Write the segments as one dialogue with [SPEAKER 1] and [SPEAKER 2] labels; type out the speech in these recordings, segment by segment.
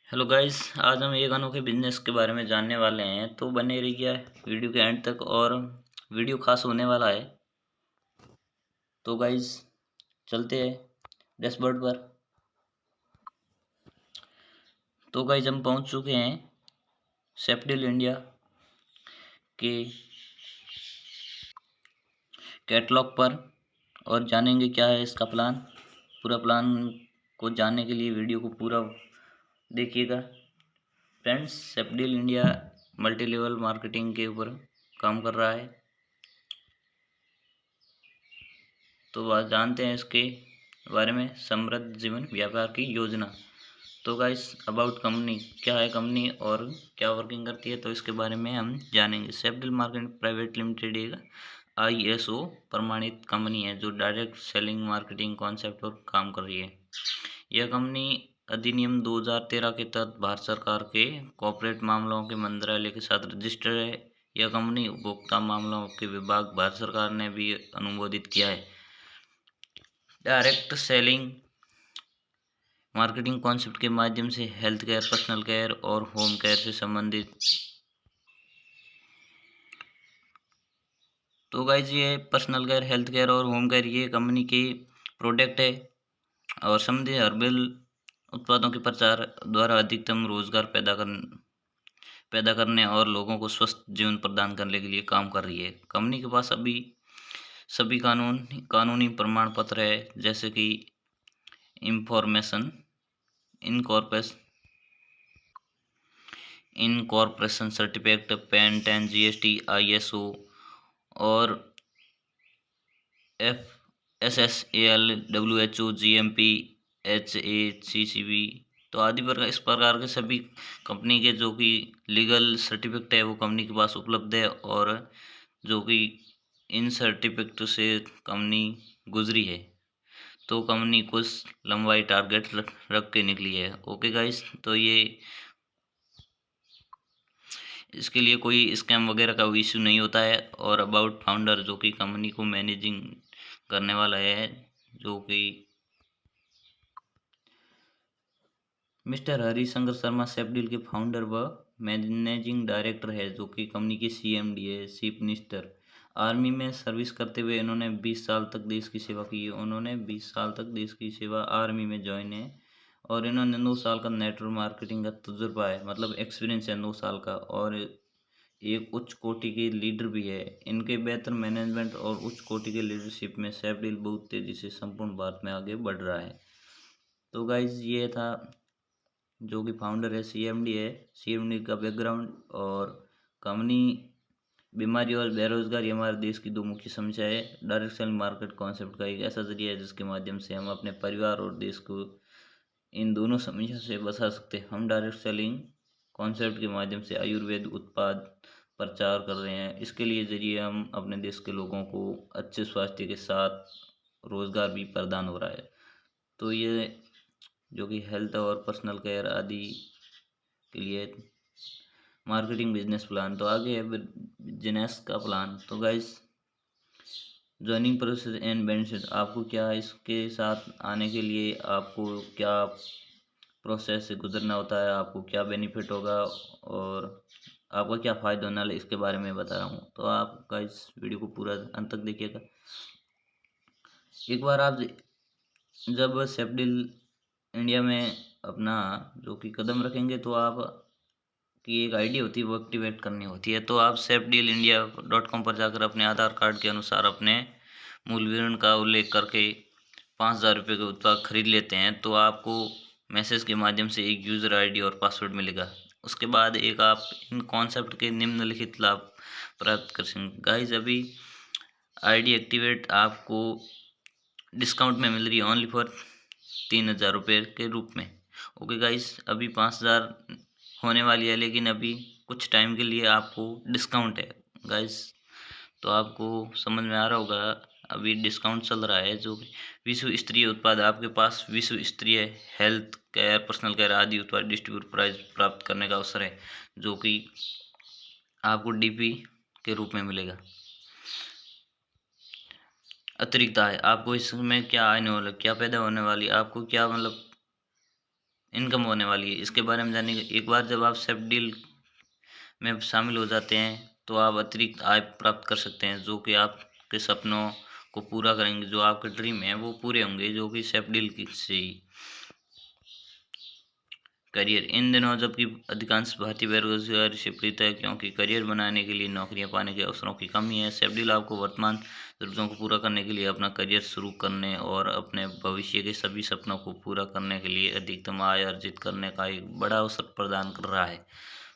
[SPEAKER 1] Hello guys. आज हम एक अनोखे बिजनेस के बारे में जानने वाले हैं, तो बने रहिए वीडियो के एंड तक। और वीडियो खास होने वाला है। तो गाइस चलते हैं डैशबोर्ड पर। तो गाइस हम पहुंच चुके हैं सैपडील इंडिया के कैटलॉग पर और जानेंगे क्या है इसका प्लान। पूरा प्लान को जानने के लिए वीडियो को पूरा देखिएगा। Friends, Sapdeal India multi level marketing के ऊपर काम कर रहा है। तो आज जानते हैं इसके बारे में, समृद्ध जीवन व्यापार की योजना। तो गाइस, अबाउट कंपनी क्या है, कंपनी और क्या वर्किंग करती है, तो इसके बारे में हम जानेंगे। सैपडील मार्केटिंग प्राइवेट लिमिटेड एक ISO प्रमाणित कंपनी है जो डायरेक्ट सेलिंग मार्केटिंग कॉन्सेप्ट पर काम कर रही है। यह कंपनी अधिनियम 2013 के तहत भारत सरकार के कॉर्पोरेट मामलों के मंत्रालय के साथ रजिस्टर्ड है। यह कंपनी उपभोक्ता मामलों के विभाग भारत सरकार ने भी अनुमोदित किया है। डायरेक्ट सेलिंग मार्केटिंग कॉन्सेप्ट के माध्यम से हेल्थ केयर, पर्सनल केयर और होम केयर से संबंधित। तो गाइज, ये पर्सनल केयर, हेल्थ केयर और होम केयर ये कंपनी की प्रोडक्ट है और संबंधित हर्बल उत्पादों के प्रचार द्वारा अधिकतम रोजगार पैदा करने और लोगों को स्वस्थ जीवन प्रदान करने के लिए काम कर रही है। कंपनी के पास अभी सभी कानूनी प्रमाण पत्र है, जैसे कि information incorporation certificate, PAN 10, GST, ISO और FSSAL, WHO, GMP, HACCP तो आदि प्रकार इस प्रकार के सभी कंपनी के जो कि लीगल सर्टिफिकेट है वो कंपनी के पास उपलब्ध है। और जो कि इन सर्टिफिकेट से कंपनी गुजरी है, तो कंपनी कुछ लंबाई टारगेट रख के निकली है। ओके गाइस, तो ये इसके लिए कोई स्कैम वगैरह का इश्यू नहीं होता है। और अबाउट फाउंडर, जो कि कंपनी को मैनेजिंग करने वाला है, जो कि मिस्टर हरिशंकर शर्मा सैपडील के फाउंडर व मैनेजिंग डायरेक्टर है, जो कि कंपनी की CMD है, चीफ मिनिस्टर। आर्मी में सर्विस करते हुए इन्होंने 20 साल तक देश की सेवा की है। उन्होंने 20 साल तक देश की सेवा आर्मी में ज्वाइन है। और इन्होंने 9 साल का नेटवर्क मार्केटिंग का तजुर्बा है, मतलब एक्सपीरियंस है 9 साल का। और एक उच्च कोटि के लीडर भी है। इनके बेहतर मैनेजमेंट और उच्च कोटि के लीडरशिप में सैपडील बहुत तेजी से संपूर्ण भारत में आगे बढ़ रहा है। तो गाइज, ये था जो कि फाउंडर है, CMD है, CMD का बैकग्राउंड। और कंपनी बीमारी और बेरोजगारी हमारे देश की दो मुख्य समस्या है। डायरेक्ट सेलिंग मार्केट कॉन्सेप्ट का एक ऐसा जरिया है जिसके माध्यम से हम अपने परिवार और देश को इन दोनों समस्या से बचा सकते हैं। हम डायरेक्ट सेलिंग कॉन्सेप्ट के माध्यम से आयुर्वेद उत्पाद प्रचार कर रहे हैं। इसके लिए जरिए हम अपने देश के लोगों को अच्छे स्वास्थ्य के साथ रोजगार भी प्रदान हो रहा है। तो ये जो कि हेल्थ और पर्सनल केयर आदि के लिए मार्केटिंग बिजनेस प्लान। तो आगे है बिजनेस का प्लान। तो guys, joining process and benefit, आपको क्या इसके साथ आने के लिए आपको क्या प्रोसेस से गुजरना होता है, आपको क्या बेनिफिट होगा और आपका क्या फ़ायदा होने वाला है, इसके बारे में बता रहा हूँ। तो आप गाइस वीडियो को पूरा अंत तक देखिएगा। एक बार आप जब सैपडील इंडिया में अपना जो कि कदम रखेंगे, तो आप की एक आईडी होती है वो एक्टिवेट करनी होती है। तो आप SAPDEALIndia.com पर जाकर अपने आधार कार्ड के अनुसार अपने मूल विवरण का उल्लेख करके 5,000 रुपये के उत्पाद खरीद लेते हैं, तो आपको मैसेज के माध्यम से एक यूज़र आईडी और पासवर्ड मिलेगा। उसके बाद एक आप इन कॉन्सेप्ट के निम्नलिखित लाभ प्राप्त कर सकेंगे। गाइज, अभी आईडी एक्टिवेट आपको डिस्काउंट में मिल रही है ओनली फॉर 3,000 रुपये के रूप में। ओके गाइस, अभी 5,000 होने वाली है, लेकिन अभी कुछ टाइम के लिए आपको डिस्काउंट है गाइस। तो आपको समझ में आ रहा होगा, अभी डिस्काउंट चल रहा है। जो विश्व स्तरीय उत्पाद आपके पास विश्व स्तरीय हेल्थ केयर, पर्सनल केयर आदि उत्पाद डिस्ट्रीब्यूट प्राइस प्राप्त करने का अवसर है, जो कि आपको DP के रूप में मिलेगा। अतिरिक्त आय, आपको इसमें क्या आने वाला, क्या पैदा होने वाली, आपको क्या मतलब इनकम होने वाली है, इसके बारे में जानेंगे। एक बार जब आप स्नैपडील में शामिल हो जाते हैं तो आप अतिरिक्त आय प्राप्त कर सकते हैं, जो कि आपके सपनों को पूरा करेंगे, जो आपके ड्रीम है वो पूरे होंगे, जो कि स्नैपडील की से ही। करियर। इन दिनों जबकि अधिकांश भारतीय बेरोजगारी से पीड़ित है, क्योंकि करियर बनाने के लिए नौकरियां पाने के अवसरों की कमी है। स्नैपडील आपको वर्तमान ज़रूरतों को पूरा करने के लिए, अपना करियर शुरू करने और अपने भविष्य के सभी सपनों को पूरा करने के लिए अधिकतम आय अर्जित करने का एक बड़ा अवसर प्रदान कर रहा है।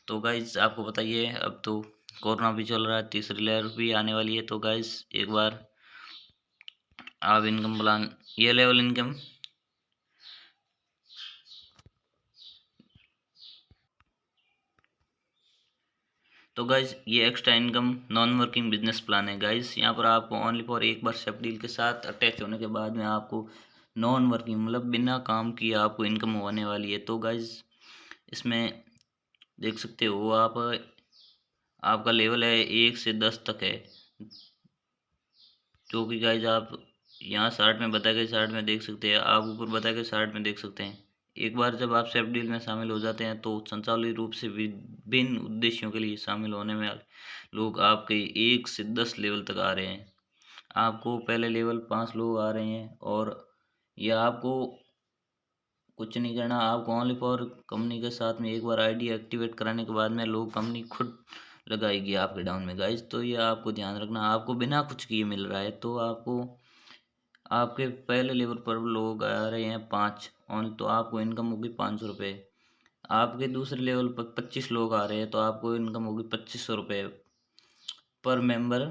[SPEAKER 1] तो गाइज़ आपको बताइए, अब तो कोरोना भी चल रहा है, तीसरी लहर भी आने वाली है, तो गाइज़ एक बार आप इनकम प्लान, ये लेवल इनकम, तो गाइज ये extra income non working business plan है गाइज। यहाँ पर आपको ओनली फॉर एक बार स्नैपडील के साथ अटैच होने के बाद में आपको नॉन वर्किंग मतलब बिना काम किए आपको इनकम होने वाली है। तो गाइज इसमें देख सकते हो आप, आपका लेवल है 1 से 10 तक है, जो कि गाइज आप यहाँ 60 में बताए गए 60 में देख सकते हैं, आप ऊपर बताए गए 60 में देख सकते हैं। एक बार जब आप स्नैपडील में शामिल हो जाते हैं तो संचालित रूप से विभिन्न उद्देश्यों के लिए शामिल होने में लोग आपके 1 से 10 लेवल तक आ रहे हैं। आपको पहले लेवल 5 लोग आ रहे हैं, और यह आपको कुछ नहीं करना, आपको ओनली फॉर कंपनी के साथ में एक बार आईडी एक्टिवेट कराने के बाद में लोग कंपनी खुद लगाएगी आपके डाउन में गाइज। तो ये आपको ध्यान रखना, आपको बिना कुछ किए मिल रहा है। तो आपको आपके पहले लेवल पर लोग आ रहे हैं 5 ऑन, तो आपको इनकम होगी 500 रुपये। आपके दूसरे लेवल पर 25 लोग आ रहे हैं तो आपको इनकम होगी 2500 रुपये पर मेंबर,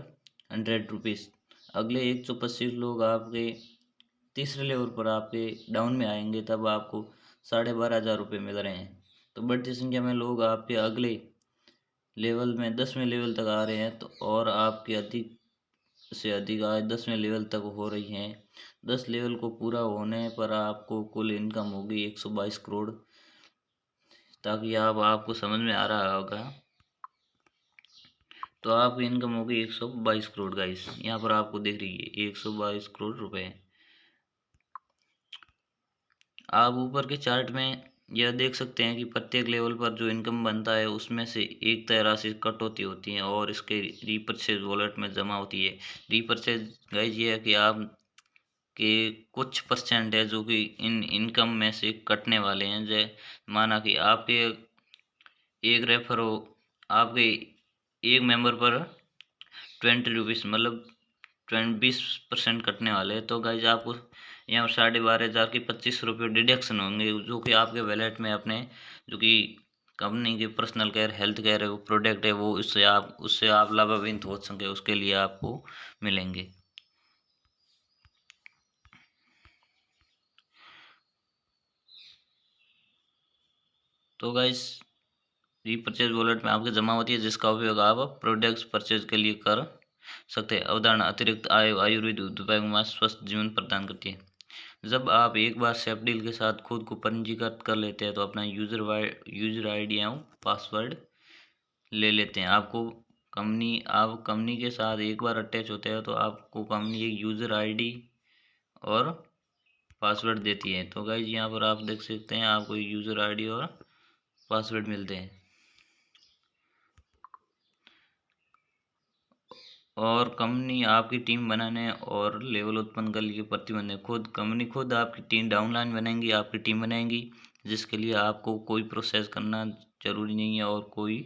[SPEAKER 1] 100 रुपीज़। अगले 125 लोग आपके तीसरे लेवल पर आपके डाउन में आएंगे, तब आपको 12,500 रुपये मिल रहे हैं। तो बढ़ती संख्या में लोग आपके अगले लेवल में 10वें लेवल तक आ रहे हैं, तो और आपकी अधिक से अधिक आय 10वें लेवल तक हो रही है। 10 लेवल को पूरा होने पर आपको कुल इनकम होगी 122 करोड़। ताकि आप आपको समझ में आ रहा होगा, तो आपकी इनकम होगी 122 करोड़ गाइस। यहाँ पर आपको दिख रही है 122 करोड़ रुपए। आप ऊपर के चार्ट में यह देख सकते हैं कि प्रत्येक लेवल पर जो इनकम बनता है उसमें से एक तय राशि कटौती होती है और इसके रीपरचेज वॉलेट में जमा होती है। रीपरचेज गाइस ये है कि आप के कुछ परसेंट है जो कि इन इनकम में से कटने वाले हैं। जय माना कि आपके एक रेफर हो, आपके एक मेंबर पर 20 रुपीज़ मतलब 20% कटने वाले हैं। तो गाइज आपको यहाँ 12,500 के 25 रुपये डिडक्शन होंगे, जो कि आपके वैलेट में अपने जो कि कंपनी के पर्सनल केयर हेल्थ केयर है वो प्रोडक्ट है, वो उससे आप लाभान्वित हो सके उसके लिए आपको मिलेंगे। तो गाइस रीपरचेज वॉलेट में आपके जमा होती है, जिसका उपयोग आप प्रोडक्ट्स परचेज के लिए कर सकते हैं। अवधारण अतिरिक्त आय आयुर्वेद उत्पाद में स्वस्थ जीवन प्रदान करती है। जब आप एक बार स्नैपडील के साथ खुद को पंजीकृत कर लेते हैं तो अपना यूजर आईडी एवं पासवर्ड ले लेते हैं। आप कंपनी के साथ एक बार अटैच होते हैं तो आपको कंपनी एक यूजर आईडी और पासवर्ड देती है। तो गाइज यहाँ पर आप देख सकते हैं आपको यूजर आईडी और पासवर्ड मिलते हैं, और कंपनी आपकी टीम बनाने और लेवल उत्पन्न करने के प्रतिबंध है। कंपनी खुद आपकी टीम डाउनलाइन बनाएंगी, आपकी टीम बनाएंगी, जिसके लिए आपको कोई प्रोसेस करना जरूरी नहीं है, और कोई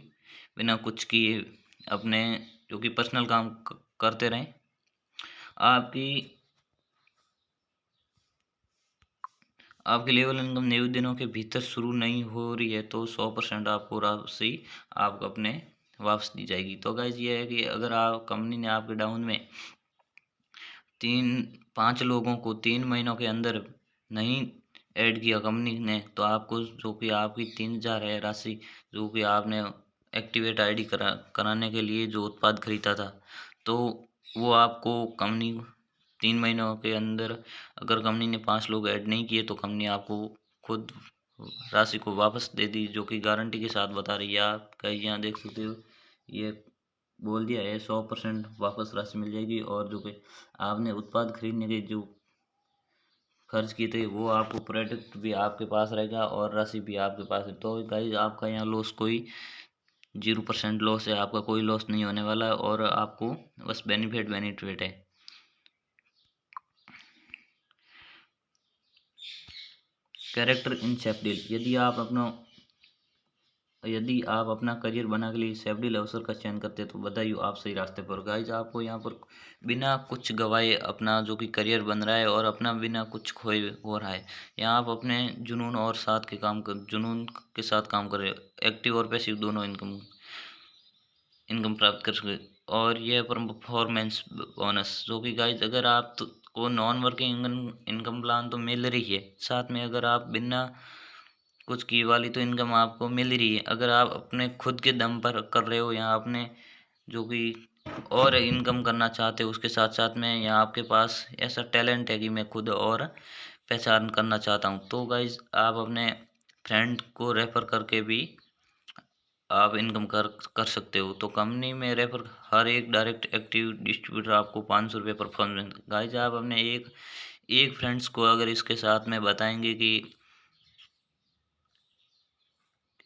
[SPEAKER 1] बिना कुछ किए अपने जो कि पर्सनल काम करते रहें। आपकी आपकी लेवल इनकम 90 दिनों के भीतर शुरू नहीं हो रही है तो 100% आपको राशि आपको अपने वापस दी जाएगी। तो गाइज ये है कि अगर आप कंपनी ने आपके डाउन में 5 लोगों को 3 महीनों के अंदर नहीं ऐड किया कंपनी ने, तो आपको जो कि आपकी 3,000 है राशि, जो कि आपने एक्टिवेट आईडी कराने के लिए जो उत्पाद खरीदा था, तो वो आपको कंपनी 3 महीनों के अंदर, अगर कंपनी ने 5 लोग ऐड नहीं किए तो कंपनी आपको खुद राशि को वापस दे दी, जो कि गारंटी के साथ बता रही है। आप कहीं यहाँ देख सकते हो, ये बोल दिया है 100% वापस राशि मिल जाएगी। और जो कि आपने उत्पाद खरीदने के जो खर्च किए थे वो आपको प्रोडक्ट भी आपके पास रहेगा और राशि भी आपके पास है। तो गाइज आपका यहाँ लॉस कोई 0% लॉस है, आपका कोई लॉस नहीं होने वाला और आपको बस बेनिफिट बेनिफिट है। कैरेक्टर इन स्नैपडील, यदि आप अपना करियर बनाने के लिए स्नैपडील अवसर का चयन करते हैं तो बधाई हो, आप सही रास्ते पर। गाइज आपको यहाँ पर बिना कुछ गवाए अपना जो कि करियर बन रहा है और अपना बिना कुछ खोए हो रहा है। यहाँ आप अपने जुनून के साथ काम कर रहे हो, एक्टिव और पैसिव दोनों इनकम प्राप्त कर सके। और ये परफॉर्मेंस बोनस जो कि गाइज अगर आप को नॉन वर्किंग इनकम प्लान तो मिल रही है, साथ में अगर आप बिना कुछ की वाली तो इनकम आपको मिल ही रही है। अगर आप अपने खुद के दम पर कर रहे हो या अपने जो कि और इनकम करना चाहते हो उसके साथ साथ में या आपके पास ऐसा टैलेंट है कि मैं खुद और पहचान करना चाहता हूँ, तो गाइज आप अपने फ्रेंड को रेफर करके भी आप इनकम कर कर सकते हो। तो कंपनी में रेफर हर एक डायरेक्ट एक्टिव डिस्ट्रीब्यूटर आपको 500 रुपये परफॉर्मेंस। गाइज आप अपने एक एक फ्रेंड्स को अगर इसके साथ में बताएंगे कि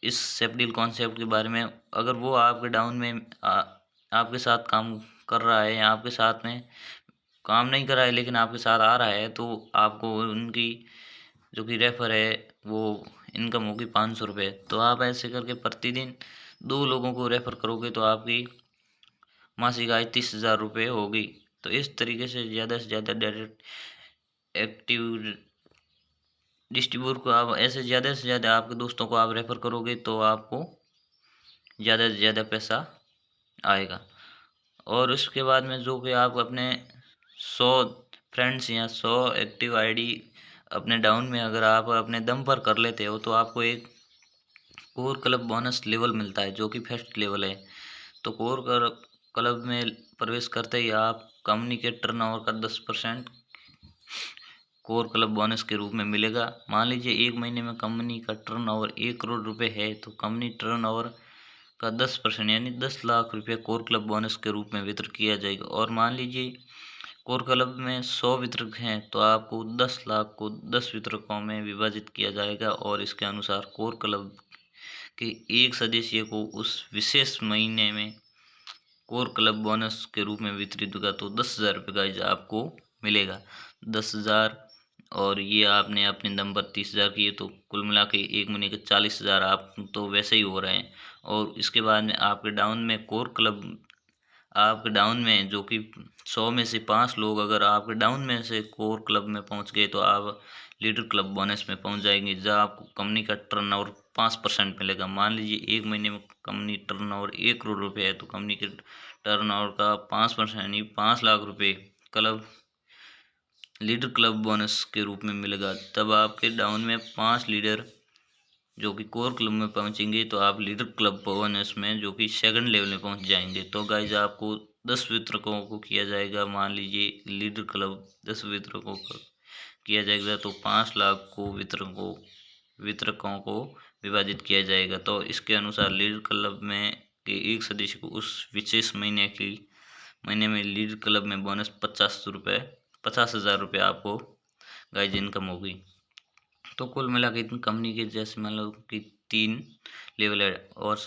[SPEAKER 1] इस स्नैपडील कॉन्सेप्ट के बारे में, अगर वो आपके डाउन में आपके साथ काम कर रहा है या आपके साथ में काम नहीं कर रहा है लेकिन आपके साथ आ रहा है, तो आपको उनकी जो कि रेफर है वो इनकम होगी 500 रुपये। तो आप ऐसे करके प्रतिदिन 2 लोगों को रेफर करोगे तो आपकी मासिक आय 30,000 रुपये होगी। तो इस तरीके से ज़्यादा डायरेक्ट एक्टिव डिस्ट्रीब्यूटर को आप ऐसे ज़्यादा से ज़्यादा आपके दोस्तों को आप रेफर करोगे तो आपको ज़्यादा से ज़्यादा पैसा आएगा। और उसके बाद में जो कि आप अपने 100 फ्रेंड्स या 100 एक्टिव आईडी अपने डाउन में अगर आप अपने दम पर कर लेते हो तो आपको एक कोर क्लब बोनस लेवल मिलता है जो कि फर्स्ट लेवल है। तो क्लब में प्रवेश करते ही आप कंपनी के टर्नओवर का 10% कोर क्लब बोनस के रूप में मिलेगा। मान लीजिए 1 महीने में कंपनी का टर्नओवर 1 करोड़ रुपए है तो कंपनी टर्नओवर का 10% यानी 10 लाख रुपये कोर क्लब बोनस के रूप में वितरित किया जाएगा। और मान लीजिए कोर क्लब में 100 वितरक हैं तो आपको 10 लाख को 10 वितरकों में विभाजित किया जाएगा और इसके अनुसार कोर क्लब के एक सदस्य को उस विशेष महीने में कोर क्लब बोनस के रूप में वितरित होगा। तो 10,000 रुपये गाइज आपको मिलेगा। 10,000 और ये आपने अपने दम पर 30,000 किए तो कुल मिला के 1 महीने के 40,000 आप तो वैसे ही हो रहे हैं। और इसके बाद में आपके डाउन में जो कि 100 में से 5 लोग अगर आपके डाउन में से कोर क्लब में पहुंच गए तो आप लीडर क्लब बोनस में पहुंच जाएंगे जहां आपको कंपनी का टर्नओवर 5% मिलेगा। मान लीजिए 1 महीने में कंपनी टर्नओवर 1 करोड़ रुपये है तो कंपनी के टर्नओवर का 5% यानी 5 लाख रुपये क्लब लीडर क्लब बोनस के रूप में मिलेगा। तब आपके डाउन में 5 लीडर जो कि कोर क्लब में पहुंचेंगे तो आप लीडर क्लब बोनस में जो कि सेकंड लेवल में पहुंच जाएंगे। तो गाइज आपको 10 वितरकों को किया जाएगा, मान लीजिए लीडर क्लब 10 वितरकों को किया जाएगा तो 5 लाख को वितरकों को विभाजित किया जाएगा। तो इसके अनुसार लीडर क्लब में के एक सदस्य को उस विशेष महीने में लीडर क्लब में बोनस 50,000 रुपये आपको गाइज इनकम होगी। तो कुल मिला के कंपनी के जैसे मान लो कि 3 लेवल है और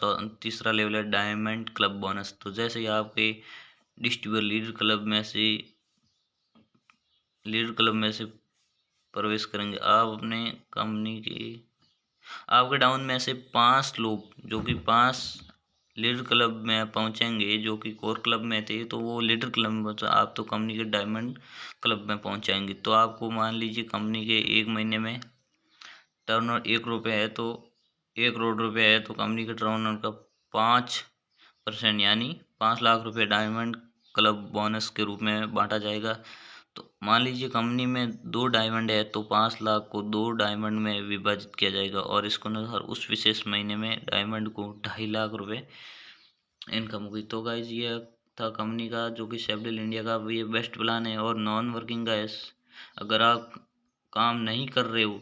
[SPEAKER 1] तीसरा लेवल है डायमंड क्लब बोनस। तो जैसे ही आपके डिस्ट्रीब्यूटर लीडर क्लब में से प्रवेश करेंगे आप अपने कंपनी की आपके डाउन में से 5 लोग जो कि 5 लीडर क्लब में पहुंचेंगे जो कि कोर क्लब में थे तो वो लीडर क्लब में पहुंचा, आप तो कंपनी के डायमंड क्लब में पहुंचाएंगे। तो आपको मान लीजिए कंपनी के 1 महीने में टर्नओवर 1 रुपये है तो 1 करोड़ रुपये है तो कंपनी के टर्नओवर का 5% यानी 5 लाख रुपये डायमंड क्लब बोनस के रूप में बांटा जाएगा। तो मान लीजिए कंपनी में 2 डायमंड है तो 5 लाख को 2 डायमंड में विभाजित किया जाएगा और इसको अनुसार उस विशेष महीने में डायमंड को 2.5 लाख रुपये इनकम हुई। तो गाइज ये था कंपनी का जो कि स्नैपडील इंडिया का ये बेस्ट प्लान है और नॉन वर्किंग का है। अगर आप काम नहीं कर रहे हो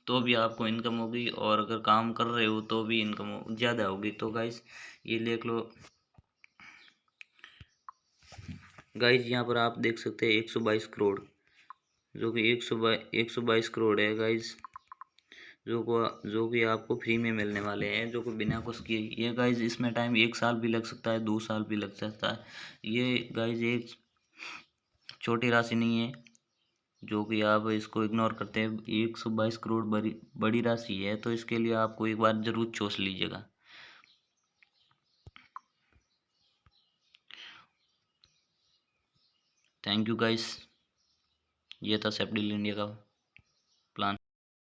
[SPEAKER 1] तो भी आपको इनकम होगी और अगर काम कर रहे हो तो भी इनकम ज़्यादा होगी। तो गाइज ये देख लो गाइज, यहाँ पर आप देख सकते हैं 122 करोड़ जो कि 122 करोड़ है गाइज, जो कि आपको फ्री में मिलने वाले हैं, जो कि बिना कुछ किए। ये गाइज इसमें टाइम 1 साल भी लग सकता है, 2 साल भी लग सकता है। ये गाइज एक छोटी राशि नहीं है, जो कि आप इसको इग्नोर करते हैं। 122 करोड़ बड़ी राशि है, तो इसके लिए आपको एक बार जरूर सोच लीजिएगा। Thank you guys. ये था स्नैपडील इंडिया का प्लान।